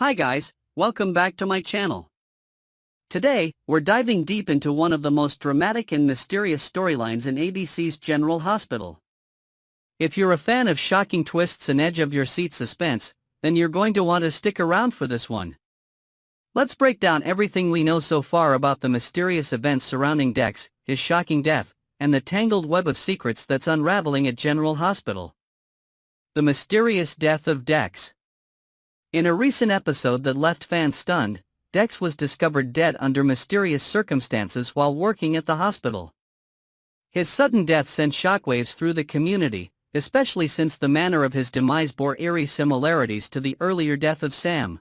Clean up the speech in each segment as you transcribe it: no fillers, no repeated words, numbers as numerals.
Hi guys, welcome back to my channel. Today, we're diving deep into one of the most dramatic and mysterious storylines in ABC's General Hospital. If you're a fan of shocking twists and edge-of-your-seat suspense, then you're going to want to stick around for this one. Let's break down everything we know so far about the mysterious events surrounding Dex, his shocking death, and the tangled web of secrets that's unraveling at General Hospital. The mysterious death of Dex. In a recent episode that left fans stunned, Dex was discovered dead under mysterious circumstances while working at the hospital. His sudden death sent shockwaves through the community, especially since the manner of his demise bore eerie similarities to the earlier death of Sam.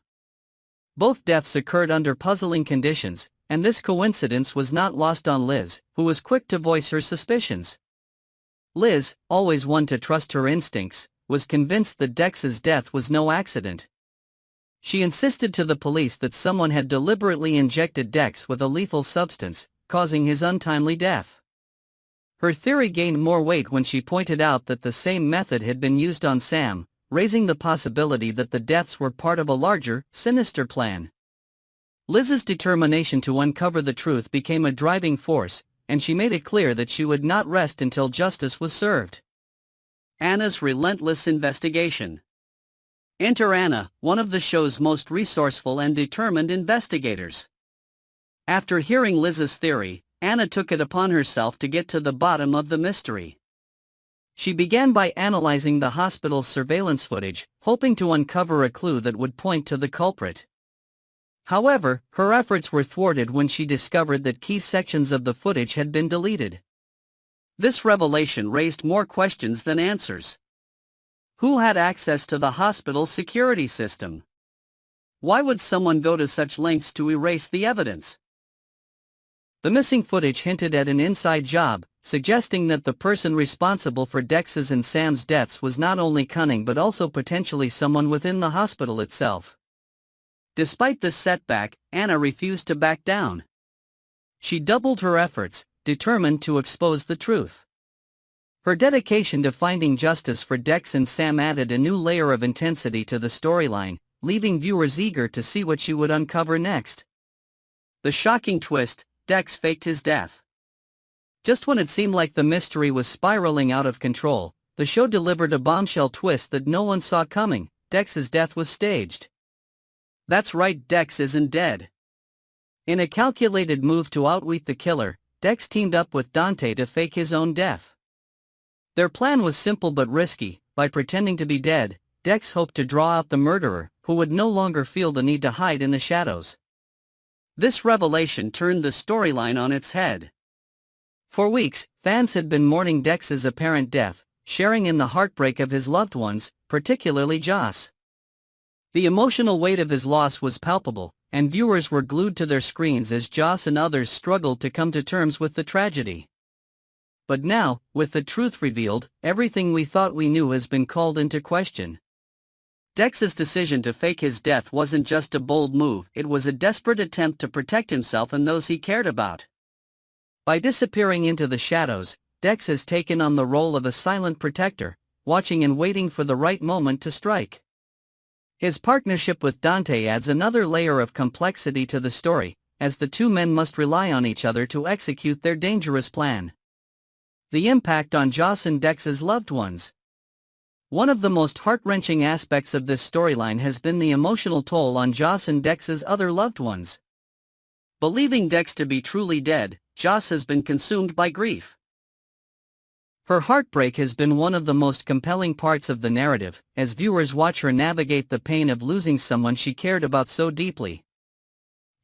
Both deaths occurred under puzzling conditions, and this coincidence was not lost on Liz, who was quick to voice her suspicions. Liz, always one to trust her instincts, was convinced that Dex's death was no accident. She insisted to the police that someone had deliberately injected Dex with a lethal substance, causing his untimely death. Her theory gained more weight when she pointed out that the same method had been used on Sam, raising the possibility that the deaths were part of a larger, sinister plan. Liz's determination to uncover the truth became a driving force, and she made it clear that she would not rest until justice was served. Anna's relentless investigation. Enter Anna, one of the show's most resourceful and determined investigators. After hearing Liz's theory, Anna took it upon herself to get to the bottom of the mystery. She began by analyzing the hospital's surveillance footage, hoping to uncover a clue that would point to the culprit. However, her efforts were thwarted when she discovered that key sections of the footage had been deleted. This revelation raised more questions than answers. Who had access to the hospital's security system? Why would someone go to such lengths to erase the evidence? The missing footage hinted at an inside job, suggesting that the person responsible for Dex's and Sam's deaths was not only cunning but also potentially someone within the hospital itself. Despite this setback, Anna refused to back down. She doubled her efforts, determined to expose the truth. Her dedication to finding justice for Dex and Sam added a new layer of intensity to the storyline, leaving viewers eager to see what she would uncover next. The shocking twist: Dex faked his death. Just when it seemed like the mystery was spiraling out of control, the show delivered a bombshell twist that no one saw coming: Dex's death was staged. That's right, Dex isn't dead. In a calculated move to outwit the killer, Dex teamed up with Dante to fake his own death. Their plan was simple but risky. By pretending to be dead, Dex hoped to draw out the murderer, who would no longer feel the need to hide in the shadows. This revelation turned the storyline on its head. For weeks, fans had been mourning Dex's apparent death, sharing in the heartbreak of his loved ones, particularly Joss. The emotional weight of his loss was palpable, and viewers were glued to their screens as Joss and others struggled to come to terms with the tragedy. But now, with the truth revealed, everything we thought we knew has been called into question. Dex's decision to fake his death wasn't just a bold move, it was a desperate attempt to protect himself and those he cared about. By disappearing into the shadows, Dex has taken on the role of a silent protector, watching and waiting for the right moment to strike. His partnership with Dante adds another layer of complexity to the story, as the two men must rely on each other to execute their dangerous plan. The impact on Joss and Dex's loved ones. One of the most heart-wrenching aspects of this storyline has been the emotional toll on Joss and Dex's other loved ones. Believing Dex to be truly dead, Joss has been consumed by grief. Her heartbreak has been one of the most compelling parts of the narrative, as viewers watch her navigate the pain of losing someone she cared about so deeply.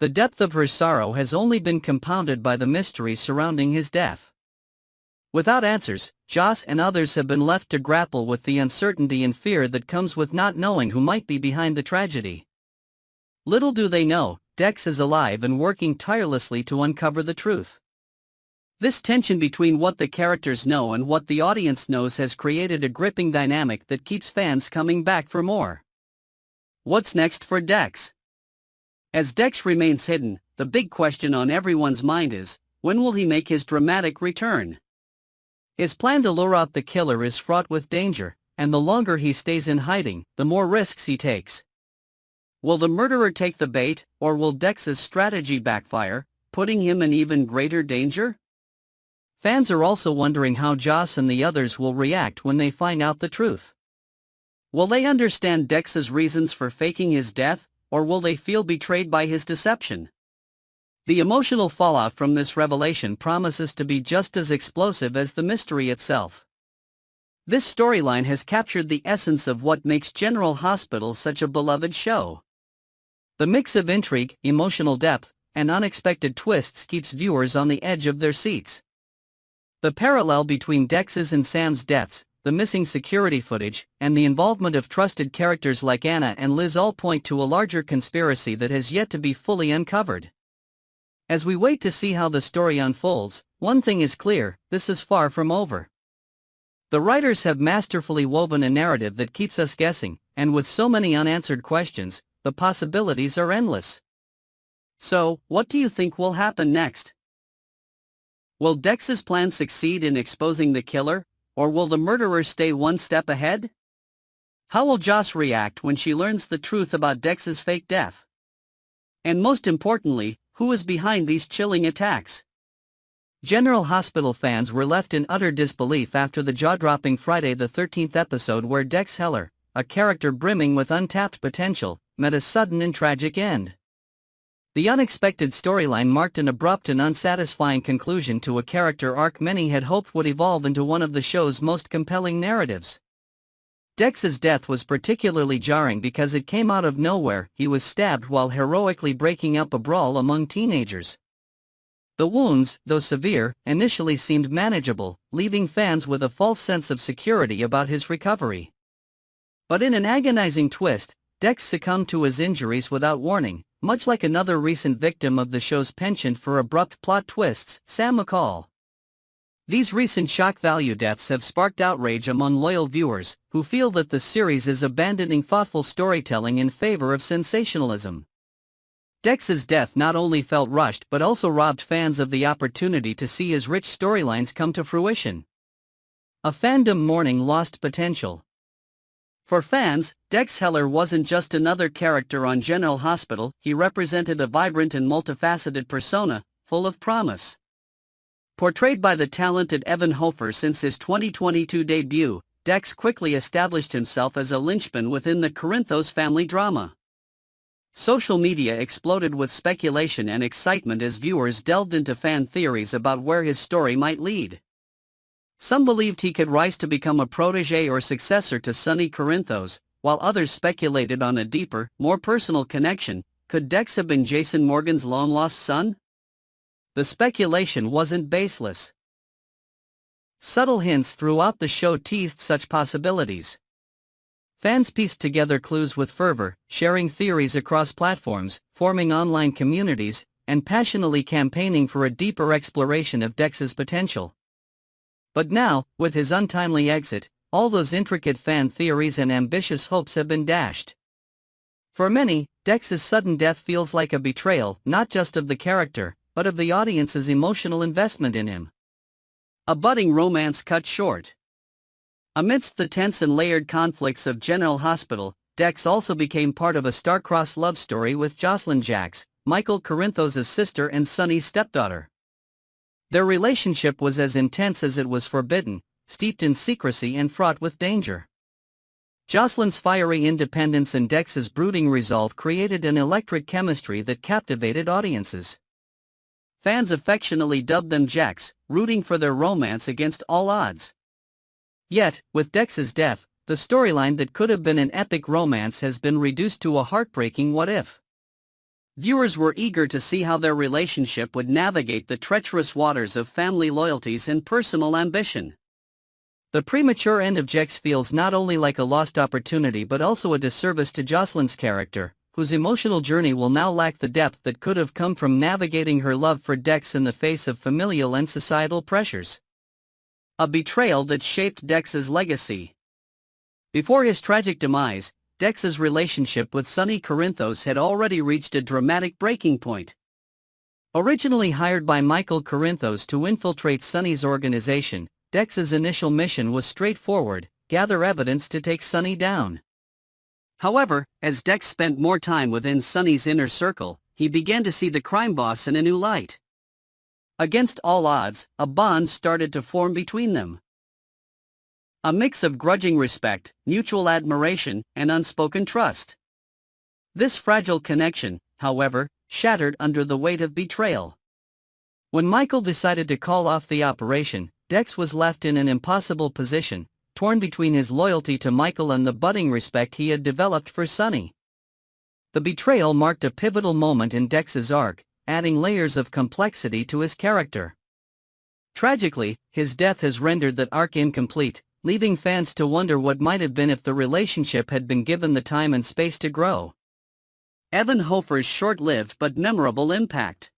The depth of her sorrow has only been compounded by the mystery surrounding his death. Without answers, Joss and others have been left to grapple with the uncertainty and fear that comes with not knowing who might be behind the tragedy. Little do they know, Dex is alive and working tirelessly to uncover the truth. This tension between what the characters know and what the audience knows has created a gripping dynamic that keeps fans coming back for more. What's next for Dex? As Dex remains hidden, the big question on everyone's mind is, when will he make his dramatic return? His plan to lure out the killer is fraught with danger, and the longer he stays in hiding, the more risks he takes. Will the murderer take the bait, or will Dex's strategy backfire, putting him in even greater danger? Fans are also wondering how Joss and the others will react when they find out the truth. Will they understand Dex's reasons for faking his death, or will they feel betrayed by his deception? The emotional fallout from this revelation promises to be just as explosive as the mystery itself. This storyline has captured the essence of what makes General Hospital such a beloved show. The mix of intrigue, emotional depth, and unexpected twists keeps viewers on the edge of their seats. The parallel between Dex's and Sam's deaths, the missing security footage, and the involvement of trusted characters like Anna and Liz all point to a larger conspiracy that has yet to be fully uncovered. As we wait to see how the story unfolds, one thing is clear: this is far from over. The writers have masterfully woven a narrative that keeps us guessing, and with so many unanswered questions, the possibilities are endless. So, what do you think will happen next? Will Dex's plan succeed in exposing the killer, or will the murderer stay one step ahead? How will Joss react when she learns the truth about Dex's fake death? And most importantly, who is behind these chilling attacks? General Hospital fans were left in utter disbelief after the jaw-dropping Friday the 13th episode where Dex Heller, a character brimming with untapped potential, met a sudden and tragic end. The unexpected storyline marked an abrupt and unsatisfying conclusion to a character arc many had hoped would evolve into one of the show's most compelling narratives. Dex's death was particularly jarring because it came out of nowhere. He was stabbed while heroically breaking up a brawl among teenagers. The wounds, though severe, initially seemed manageable, leaving fans with a false sense of security about his recovery. But in an agonizing twist, Dex succumbed to his injuries without warning, much like another recent victim of the show's penchant for abrupt plot twists, Sam McCall. These recent shock value deaths have sparked outrage among loyal viewers, who feel that the series is abandoning thoughtful storytelling in favor of sensationalism. Dex's death not only felt rushed but also robbed fans of the opportunity to see his rich storylines come to fruition. A fandom mourning lost potential. For fans, Dex Heller wasn't just another character on General Hospital, he represented a vibrant and multifaceted persona, full of promise. Portrayed by the talented Evan Hofer since his 2022 debut, Dex quickly established himself as a linchpin within the Corinthos family drama. Social media exploded with speculation and excitement as viewers delved into fan theories about where his story might lead. Some believed he could rise to become a protege or successor to Sonny Corinthos, while others speculated on a deeper, more personal connection. Could Dex have been Jason Morgan's long-lost son? The speculation wasn't baseless. Subtle hints throughout the show teased such possibilities. Fans pieced together clues with fervor, sharing theories across platforms, forming online communities, and passionately campaigning for a deeper exploration of Dex's potential. But now, with his untimely exit, all those intricate fan theories and ambitious hopes have been dashed. For many, Dex's sudden death feels like a betrayal, not just of the character, but of the audience's emotional investment in him. A budding romance cut short. Amidst the tense and layered conflicts of General Hospital, Dex also became part of a star-crossed love story with Josselyn Jax, Michael Corinthos' sister and Sonny's stepdaughter. Their relationship was as intense as it was forbidden, steeped in secrecy and fraught with danger. Josselyn's fiery independence and Dex's brooding resolve created an electric chemistry that captivated audiences. Fans affectionately dubbed them Jax, rooting for their romance against all odds. Yet, with Dex's death, the storyline that could have been an epic romance has been reduced to a heartbreaking what-if. Viewers were eager to see how their relationship would navigate the treacherous waters of family loyalties and personal ambition. The premature end of Jax feels not only like a lost opportunity but also a disservice to Josselyn's character, whose emotional journey will now lack the depth that could have come from navigating her love for Dex in the face of familial and societal pressures. A betrayal that shaped Dex's legacy. Before his tragic demise, Dex's relationship with Sonny Corinthos had already reached a dramatic breaking point. Originally hired by Michael Corinthos to infiltrate Sonny's organization, Dex's initial mission was straightforward: gather evidence to take Sonny down. However, as Dex spent more time within Sonny's inner circle, he began to see the crime boss in a new light. Against all odds, a bond started to form between them. A mix of grudging respect, mutual admiration, and unspoken trust. This fragile connection, however, shattered under the weight of betrayal. When Michael decided to call off the operation, Dex was left in an impossible position, torn between his loyalty to Michael and the budding respect he had developed for Sonny. The betrayal marked a pivotal moment in Dex's arc, adding layers of complexity to his character. Tragically, his death has rendered that arc incomplete, leaving fans to wonder what might have been if the relationship had been given the time and space to grow. Evan Hofer's short-lived but memorable impact.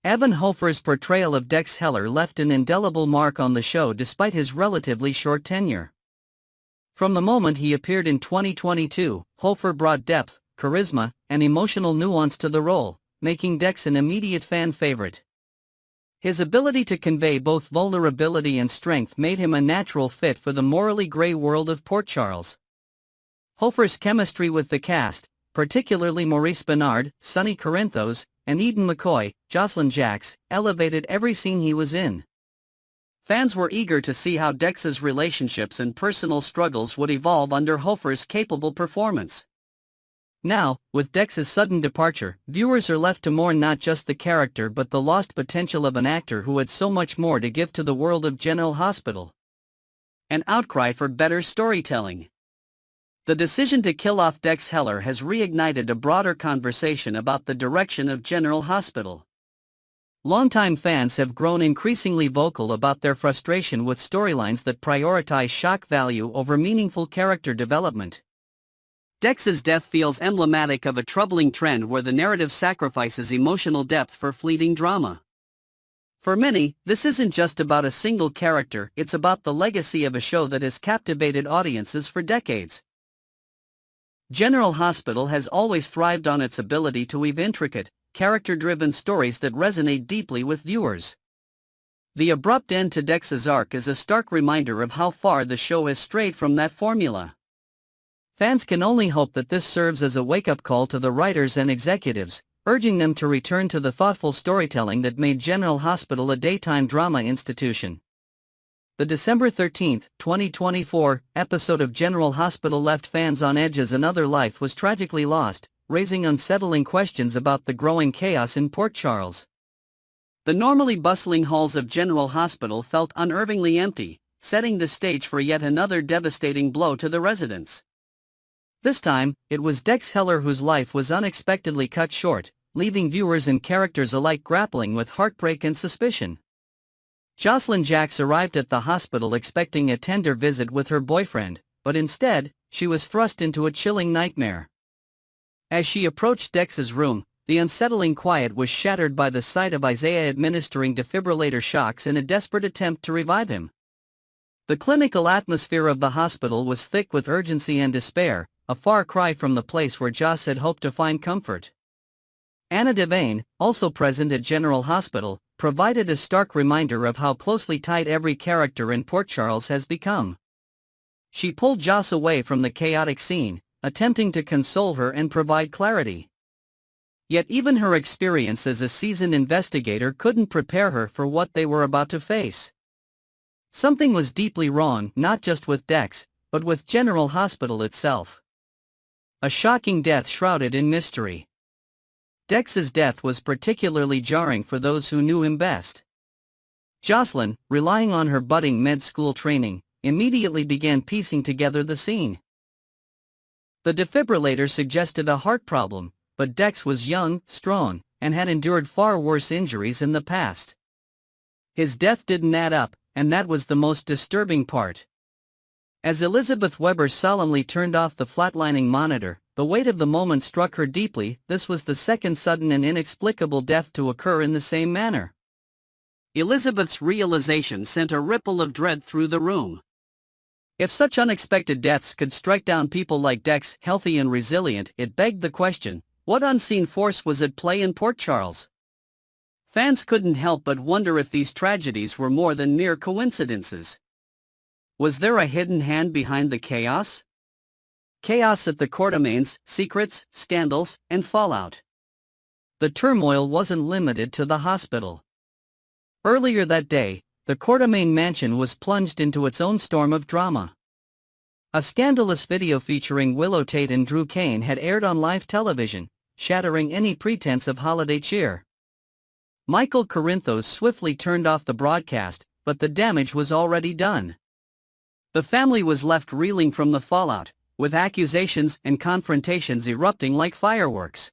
Evan Hofer's portrayal of Dex Heller left an indelible mark on the show despite his relatively short tenure. From the moment he appeared in 2022, Hofer brought depth, charisma, and emotional nuance to the role, making Dex an immediate fan favorite. His ability to convey both vulnerability and strength made him a natural fit for the morally gray world of Port Charles. Hofer's chemistry with the cast, particularly Maurice Benard, Sonny Corinthos, and Eden McCoy, Josselyn Jax, elevated every scene he was in. Fans were eager to see how Dex's relationships and personal struggles would evolve under Hofer's capable performance. Now, with Dex's sudden departure, viewers are left to mourn not just the character but the lost potential of an actor who had so much more to give to the world of General Hospital. An outcry for better storytelling. The decision to kill off Dex Heller has reignited a broader conversation about the direction of General Hospital. Longtime fans have grown increasingly vocal about their frustration with storylines that prioritize shock value over meaningful character development. Dex's death feels emblematic of a troubling trend where the narrative sacrifices emotional depth for fleeting drama. For many, this isn't just about a single character, it's about the legacy of a show that has captivated audiences for decades. General Hospital has always thrived on its ability to weave intricate, character-driven stories that resonate deeply with viewers. The abrupt end to Dex's arc is a stark reminder of how far the show has strayed from that formula. Fans can only hope that this serves as a wake-up call to the writers and executives, urging them to return to the thoughtful storytelling that made General Hospital a daytime drama institution. The December 13, 2024, episode of General Hospital left fans on edge as another life was tragically lost, raising unsettling questions about the growing chaos in Port Charles. The normally bustling halls of General Hospital felt unnervingly empty, setting the stage for yet another devastating blow to the residents. This time, it was Dex Heller whose life was unexpectedly cut short, leaving viewers and characters alike grappling with heartbreak and suspicion. Josselyn Jax arrived at the hospital expecting a tender visit with her boyfriend, but instead, she was thrust into a chilling nightmare. As she approached Dex's room, the unsettling quiet was shattered by the sight of Isaiah administering defibrillator shocks in a desperate attempt to revive him. The clinical atmosphere of the hospital was thick with urgency and despair, a far cry from the place where Joss had hoped to find comfort. Anna Devane, also present at General Hospital, provided a stark reminder of how closely tied every character in Port Charles has become. She pulled Joss away from the chaotic scene, attempting to console her and provide clarity. Yet even her experience as a seasoned investigator couldn't prepare her for what they were about to face. Something was deeply wrong, not just with Dex, but with General Hospital itself. A shocking death shrouded in mystery. Dex's death was particularly jarring for those who knew him best. Josselyn, relying on her budding med school training, immediately began piecing together the scene. The defibrillator suggested a heart problem, but Dex was young, strong, and had endured far worse injuries in the past. His death didn't add up, and that was the most disturbing part. As Elizabeth Weber solemnly turned off the flatlining monitor, the weight of the moment struck her deeply. This was the second sudden and inexplicable death to occur in the same manner. Elizabeth's realization sent a ripple of dread through the room. If such unexpected deaths could strike down people like Dex, healthy and resilient, it begged the question, what unseen force was at play in Port Charles? Fans couldn't help but wonder if these tragedies were more than mere coincidences. Was there a hidden hand behind the chaos? Chaos at the Quartermaines, secrets, scandals, and fallout. The turmoil wasn't limited to the hospital. Earlier that day, the Quartermaine mansion was plunged into its own storm of drama. A scandalous video featuring Willow Tate and Drew Kane had aired on live television, shattering any pretense of holiday cheer. Michael Corinthos swiftly turned off the broadcast, but the damage was already done. The family was left reeling from the fallout, with accusations and confrontations erupting like fireworks.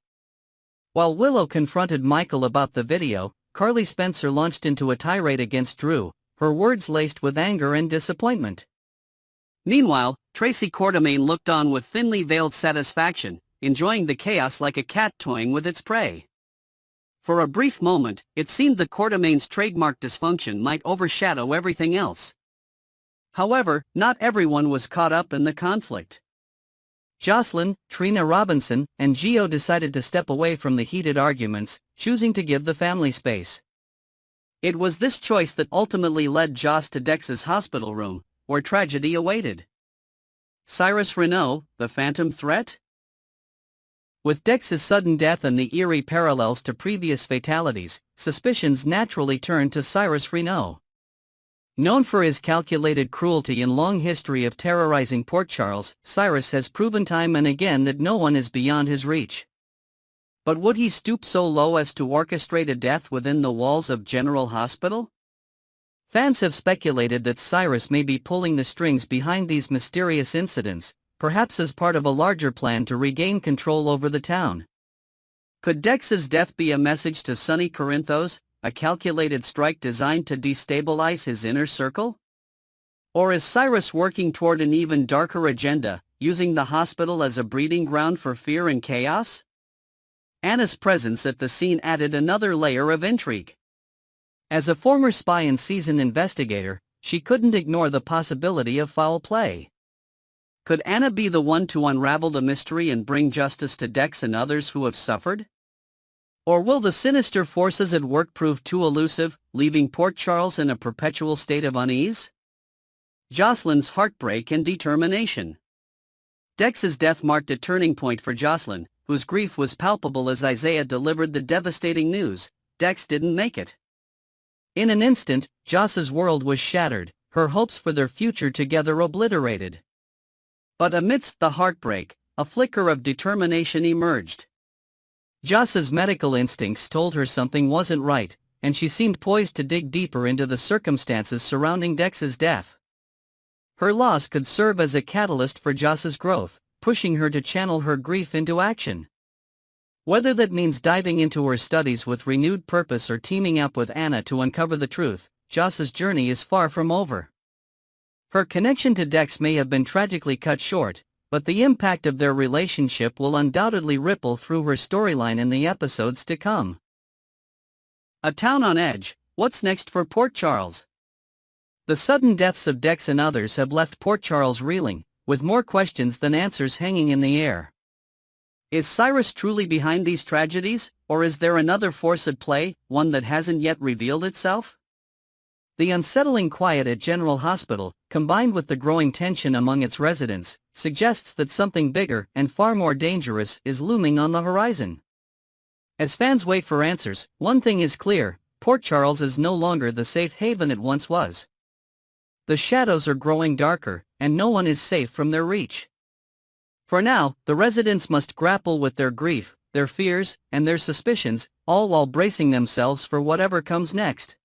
While Willow confronted Michael about the video, Carly Spencer launched into a tirade against Drew, her words laced with anger and disappointment. Meanwhile, Tracy Quartermaine looked on with thinly veiled satisfaction, enjoying the chaos like a cat toying with its prey. For a brief moment, it seemed the Quartermaine's trademark dysfunction might overshadow everything else. However, not everyone was caught up in the conflict. Josselyn, Trina Robinson, and Gio decided to step away from the heated arguments, choosing to give the family space. It was this choice that ultimately led Joss to Dex's hospital room, where tragedy awaited. Cyrus Renault, the phantom threat? With Dex's sudden death and the eerie parallels to previous fatalities, suspicions naturally turned to Cyrus Renault. Known for his calculated cruelty and long history of terrorizing Port Charles, Cyrus has proven time and again that no one is beyond his reach. But would he stoop so low as to orchestrate a death within the walls of General Hospital? Fans have speculated that Cyrus may be pulling the strings behind these mysterious incidents, perhaps as part of a larger plan to regain control over the town. Could Dex's death be a message to Sonny Corinthos, a calculated strike designed to destabilize his inner circle? Or is Cyrus working toward an even darker agenda, using the hospital as a breeding ground for fear and chaos? Anna's presence at the scene added another layer of intrigue. As a former spy and seasoned investigator, she couldn't ignore the possibility of foul play. Could Anna be the one to unravel the mystery and bring justice to Dex and others who have suffered? Or will the sinister forces at work prove too elusive, leaving Port Charles in a perpetual state of unease? Josselyn's heartbreak and determination. Dex's death marked a turning point for Josselyn, whose grief was palpable as Isaiah delivered the devastating news: Dex didn't make it. In an instant, Joss's world was shattered, her hopes for their future together obliterated. But amidst the heartbreak, a flicker of determination emerged. Joss's medical instincts told her something wasn't right, and she seemed poised to dig deeper into the circumstances surrounding Dex's death. Her loss could serve as a catalyst for Joss's growth, pushing her to channel her grief into action. Whether that means diving into her studies with renewed purpose or teaming up with Anna to uncover the truth, Joss's journey is far from over. Her connection to Dex may have been tragically cut short, but the impact of their relationship will undoubtedly ripple through her storyline in the episodes to come. A town on edge, what's next for Port Charles? The sudden deaths of Dex and others have left Port Charles reeling, with more questions than answers hanging in the air. Is Cyrus truly behind these tragedies, or is there another force at play, one that hasn't yet revealed itself? The unsettling quiet at General Hospital, combined with the growing tension among its residents, suggests that something bigger and far more dangerous is looming on the horizon. As fans wait for answers, one thing is clear: Port Charles is no longer the safe haven it once was. The shadows are growing darker, and no one is safe from their reach. For now, the residents must grapple with their grief, their fears, and their suspicions, all while bracing themselves for whatever comes next.